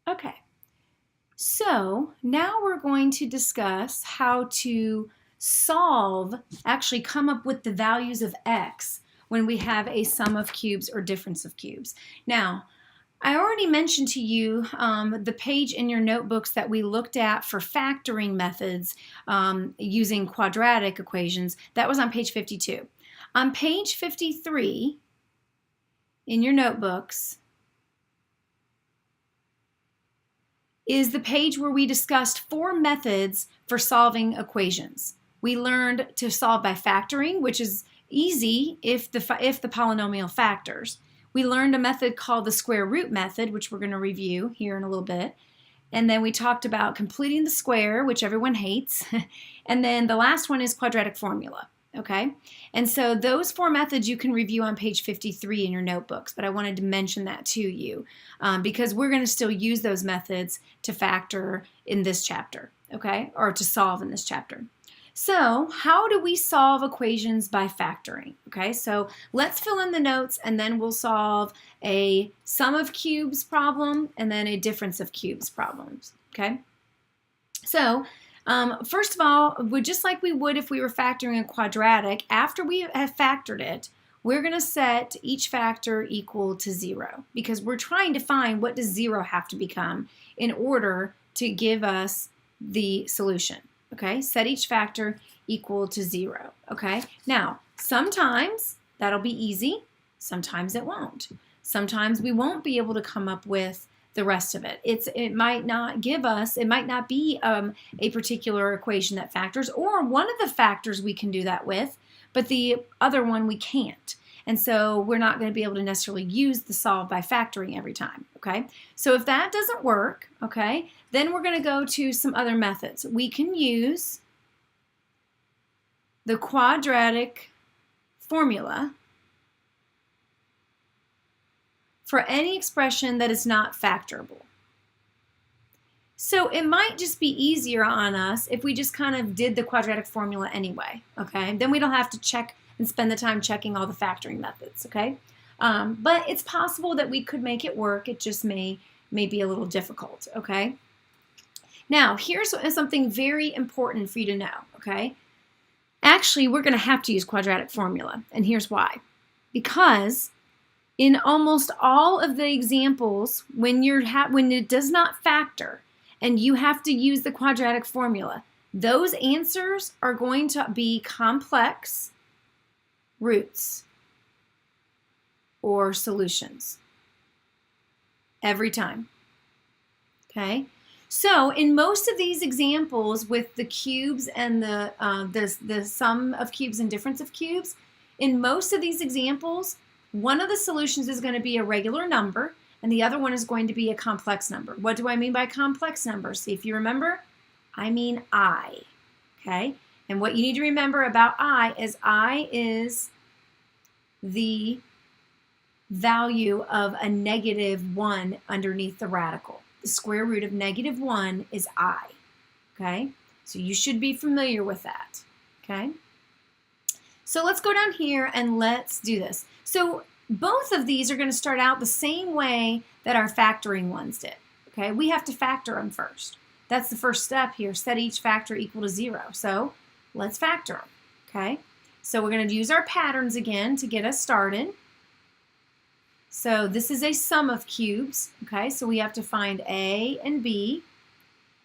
Okay, so now we're going to discuss how to actually come up with the values of x when we have a sum of cubes or difference of cubes. Now, I already mentioned to you the page in your notebooks that we looked at for factoring methods using quadratic equations. That was on page 52. On page 53 in your notebooks is the page where we discussed 4 methods for solving equations. We learned to solve by factoring, which is easy if the polynomial factors. We learned a method called the square root method, which we're going to review here in a little bit. And then we talked about completing the square, which everyone hates. And then the last one is quadratic formula. Okay, and so those 4 methods you can review on page 53 in your notebooks, but I wanted to mention that to you because we're going to still use those methods to factor in this chapter, okay, or to solve in this chapter. So how do we solve equations by factoring? Okay, so let's fill in the notes and then we'll solve a sum of cubes problem and then a difference of cubes problems, okay? So first of all, just like we would if we were factoring a quadratic, after we have factored it, we're going to set each factor equal to 0 because we're trying to find what does 0 have to become in order to give us the solution. Okay, set each factor equal to 0. Okay, now sometimes that'll be easy, sometimes it won't. Sometimes we won't be able to come up with the rest of it. It might not be a particular equation that factors, or one of the factors we can do that with, but the other one we can't. And so we're not going to be able to necessarily use the solve by factoring every time, okay? So if that doesn't work, okay, then we're going to go to some other methods. We can use the quadratic formula for any expression that is not factorable. So it might just be easier on us if we just kind of did the quadratic formula anyway, okay? Then we don't have to check and spend the time checking all the factoring methods, okay? But it's possible that we could make it work. It just may be a little difficult, okay? Now, here's something very important for you to know, okay? Actually, we're going to have to use quadratic formula, and here's why. Because in almost all of the examples, when it does not factor and you have to use the quadratic formula, those answers are going to be complex roots or solutions every time. Okay? So in most of these examples with the cubes and the sum of cubes and difference of cubes, in most of these examples, one of the solutions is going to be a regular number, and the other one is going to be a complex number. What do I mean by complex number? See, if you remember, I mean I, okay? And what you need to remember about I is the value of a -1 underneath the radical. The square root of -1 is I, okay? So you should be familiar with that, okay? So let's go down here and let's do this. So both of these are going to start out the same way that our factoring ones did. Okay, we have to factor them first. That's the first step here. Set each factor equal to 0. So let's factor them. Okay, so we're going to use our patterns again to get us started. So this is a sum of cubes. Okay, so we have to find A and B,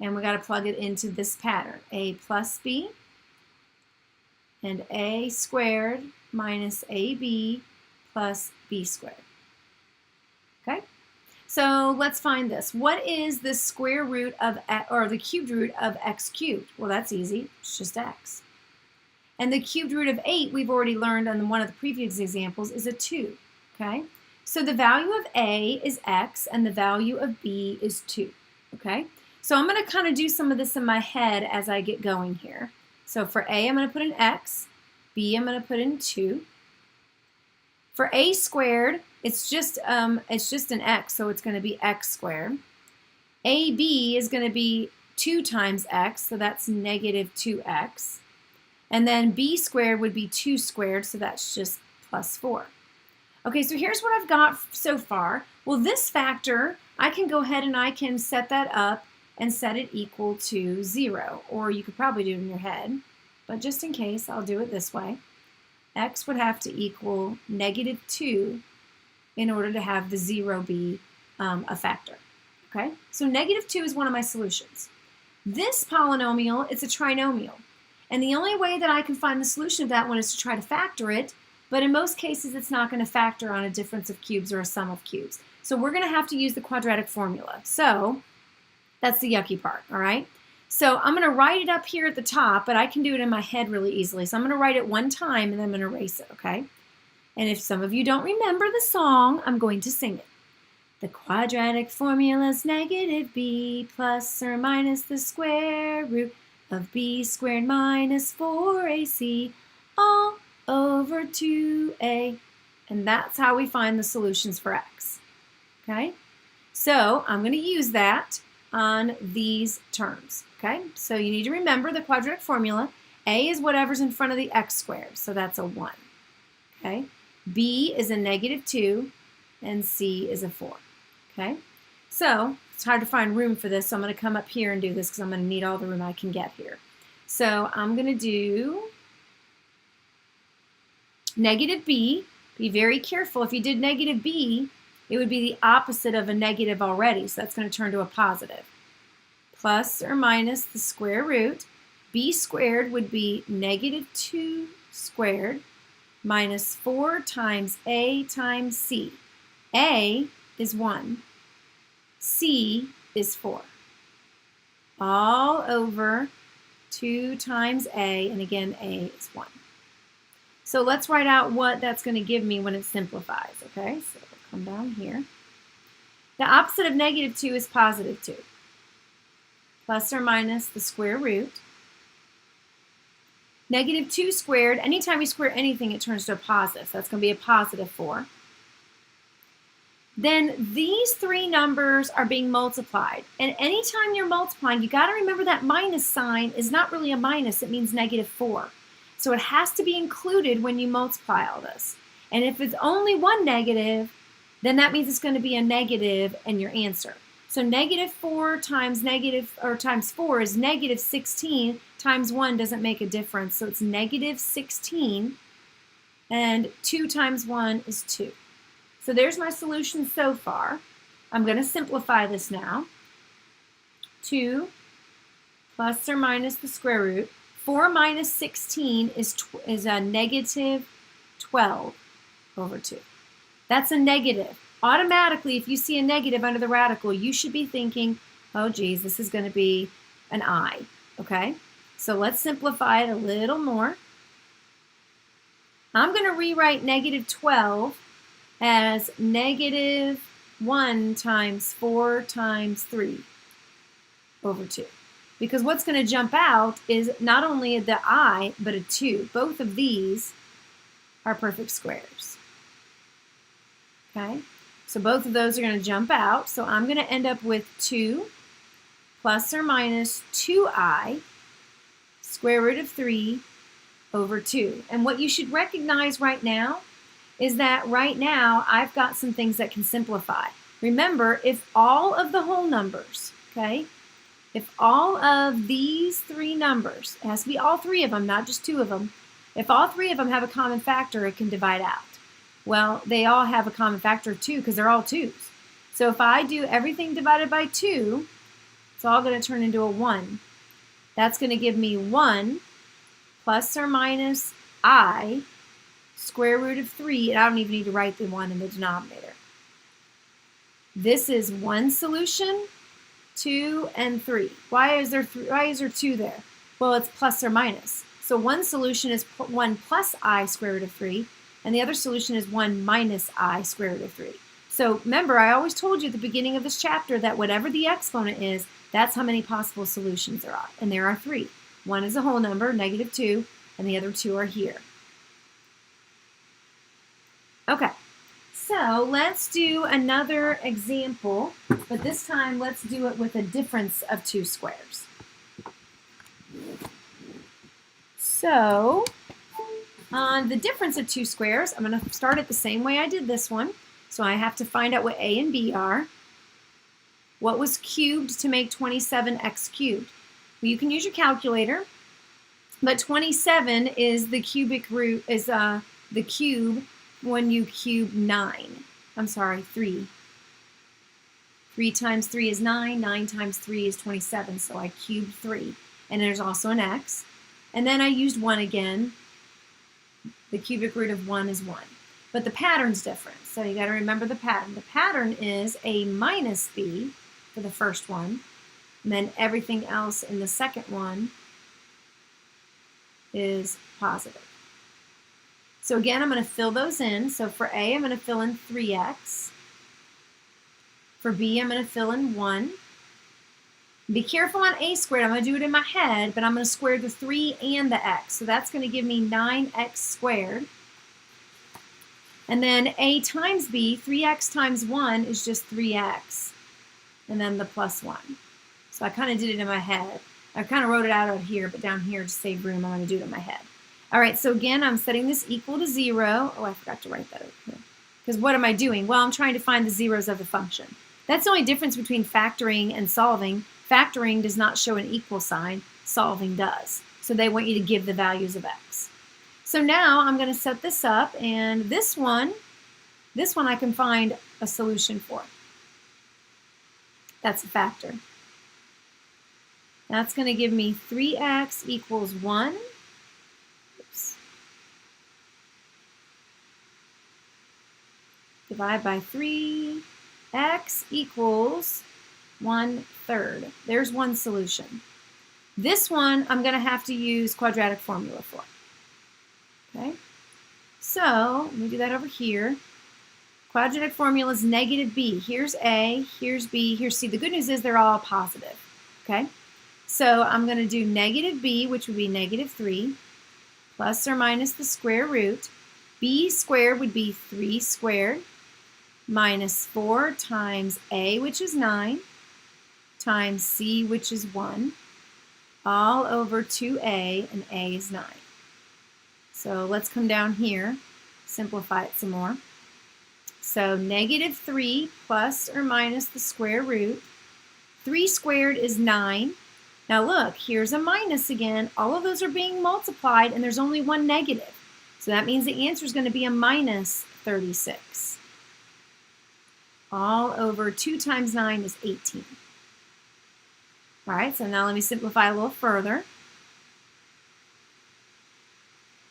and we got to plug it into this pattern. A plus B and A squared minus AB plus B squared. Okay, so let's find this. What is the square root of, or the cubed root of x cubed? Well, that's easy. It's just x. And the cubed root of 8, we've already learned on one of the previous examples, is a 2. Okay, so the value of A is x, and the value of B is 2. Okay, so I'm going to kind of do some of this in my head as I get going here. So for A, I'm going to put in x. B, I'm going to put in 2. For A squared, it's just an x, so it's going to be x squared. AB is going to be 2 times x, so that's -2x. And then B squared would be 2 squared, so that's just plus 4. Okay, so here's what I've got so far. Well, this factor I can go ahead and I can set that up and set it equal to 0. Or you could probably do it in your head, but just in case, I'll do it this way. X would have to equal -2 in order to have the 0 be a factor. Okay, so -2 is one of my solutions. This polynomial, it's a trinomial. And the only way that I can find the solution of that one is to try to factor it, but in most cases it's not going to factor on a difference of cubes or a sum of cubes. So we're going to have to use the quadratic formula. So that's the yucky part, all right? So I'm going to write it up here at the top, but I can do it in my head really easily. So I'm going to write it one time and then I'm going to erase it, okay? And if some of you don't remember the song, I'm going to sing it. The quadratic formula is -b plus or minus the square root of b squared minus 4ac all over 2a. And that's how we find the solutions for x. Okay? So I'm going to use that on these terms. Okay? So you need to remember the quadratic formula. A is whatever's in front of the x squared. So that's a 1. Okay? B is a -2 and C is a 4. Okay, so it's hard to find room for this, so I'm going to come up here and do this because I'm going to need all the room I can get here. So I'm going to do -b. Be very careful. If you did -b, it would be the opposite of a negative already, so that's going to turn to a positive. Plus or minus the square root. B squared would be -2 squared minus 4 times A times C. A is 1. C is 4. All over 2 times A, and again, A is 1. So let's write out what that's going to give me when it simplifies, okay? So we'll come down here. The opposite of -2 is +2. Plus or minus the square root. -2 squared, anytime you square anything, it turns to a positive. So that's going to be a +4. Then these three numbers are being multiplied. And anytime you're multiplying, you got to remember that minus sign is not really a minus. It means -4. So it has to be included when you multiply all this. And if it's only one negative, then that means it's going to be a negative in your answer. So -4 times 4 is -16 times 1 doesn't make a difference. So it's -16, and 2 times 1 is 2. So there's my solution so far. I'm going to simplify this now. 2 plus or minus the square root. 4 minus 16 is a -12 over 2. That's a negative. Automatically, if you see a negative under the radical, you should be thinking, oh geez, this is going to be an I. Okay? So let's simplify it a little more. I'm going to rewrite -12 as -1 times 4 times 3 over 2. Because what's going to jump out is not only the I, but a 2. Both of these are perfect squares. Okay? So both of those are going to jump out. So I'm going to end up with 2 plus or minus 2i square root of 3 over 2. And what you should recognize right now is that right now I've got some things that can simplify. Remember, if all of the whole numbers, okay, if all of these three numbers, it has to be all three of them, not just two of them, if all three of them have a common factor, it can divide out. Well, they all have a common factor of 2 because they're all 2's. So if I do everything divided by 2, it's all going to turn into a 1. That's going to give me 1 plus or minus I square root of 3, and I don't even need to write the 1 in the denominator. This is one solution, 2 and 3. Why is there 2 there? Well, it's plus or minus. So one solution is 1 plus I square root of 3, and the other solution is 1 minus I square root of 3. So remember, I always told you at the beginning of this chapter that whatever the exponent is, that's how many possible solutions there are. And there are 3. One is a whole number, -2, and the other 2 are here. Okay, so let's do another example, but this time let's do it with a difference of 2 squares. So on the difference of 2 squares, I'm going to start it the same way I did this one. So I have to find out what A and B are. What was cubed to make 27x cubed? Well, you can use your calculator, but 27 is the cubic root, is the cube when you cube 9. I'm sorry, 3. 3 times 3 is 9. 9 times 3 is 27. So I cubed 3. And there's also an x. And then I used 1 again. The cubic root of 1 is 1. But the pattern's different. So you got to remember the pattern. The pattern is a minus b for the first one. And then everything else in the second one is positive. So again, I'm going to fill those in. So for A, I'm going to fill in 3x. For B, I'm going to fill in 1. Be careful on a squared. I'm going to do it in my head, but I'm going to square the 3 and the x. So that's going to give me 9x squared. And then a times b, 3x times 1 is just 3x. And then the plus 1. So I kind of did it in my head. I kind of wrote it out here, but down here to save room, I'm going to do it in my head. All right, so again, I'm setting this equal to 0. Oh, I forgot to write that over here. Because what am I doing? Well, I'm trying to find the zeros of the function. That's the only difference between factoring and solving. Factoring does not show an equal sign. Solving does. So they want you to give the values of x. So now I'm going to set this up, and this one I can find a solution for. That's a factor. That's going to give me 3x equals 1. Oops. Divide by 3. X equals 1/3. There's one solution. This one I'm going to have to use quadratic formula for. Okay? So, let me do that over here. Quadratic formula is negative b. Here's a, here's b, here's c. The good news is they're all positive. Okay? So I'm going to do negative b, which would be negative 3, plus or minus the square root. B squared would be 3 squared, minus 4 times a, which is 9, times c, which is 1, all over 2a, and a is 9. So let's come down here, simplify it some more. So negative 3 plus or minus the square root. 3 squared is 9. Now look, here's a minus again. All of those are being multiplied, and there's only one negative. So that means the answer is going to be a minus 36. All over 2 times 9 is 18. All right, so now let me simplify a little further.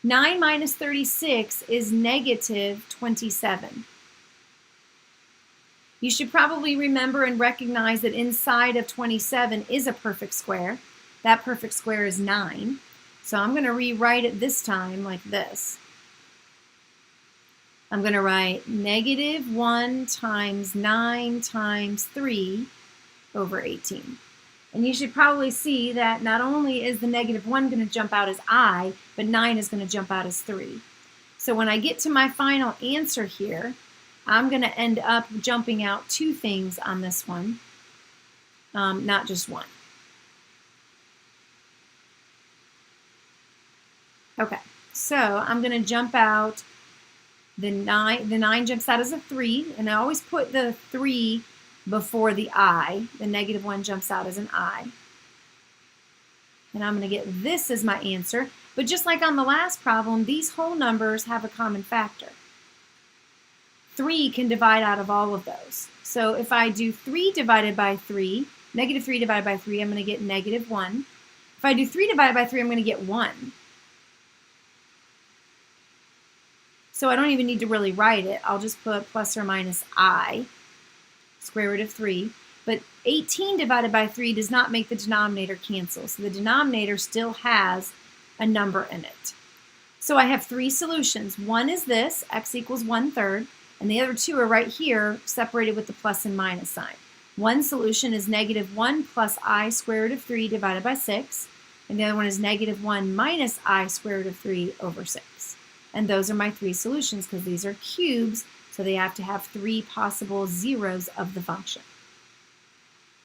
9 minus 36 is negative 27. You should probably remember and recognize that inside of 27 is a perfect square. That perfect square is 9. So I'm going to rewrite it this time like this. I'm going to write negative 1 times 9 times 3 over 18. And you should probably see that not only is the negative 1 going to jump out as I, but 9 is going to jump out as 3. So when I get to my final answer here, I'm going to end up jumping out 2 things on this one, not just 1. Okay, so I'm going to jump out the 9. The 9 jumps out as a 3, and I always put the 3 before the I. The negative 1 jumps out as an I. And I'm going to get this as my answer. But just like on the last problem, these whole numbers have a common factor. 3 can divide out of all of those. So if I do 3 divided by 3, negative 3 divided by 3, I'm going to get negative 1. If I do 3 divided by 3, I'm going to get 1. So I don't even need to really write it. I'll just put plus or minus I, square root of 3. But 18 divided by 3 does not make the denominator cancel. So the denominator still has a number in it. So I have 3 solutions. One is this, x equals 1/3. And the other 2 are right here, separated with the plus and minus sign. One solution is negative 1 plus I square root of 3 divided by 6. And the other one is negative 1 minus I square root of 3 over 6. And those are my 3 solutions because these are cubes, so they have to have 3 possible zeros of the function.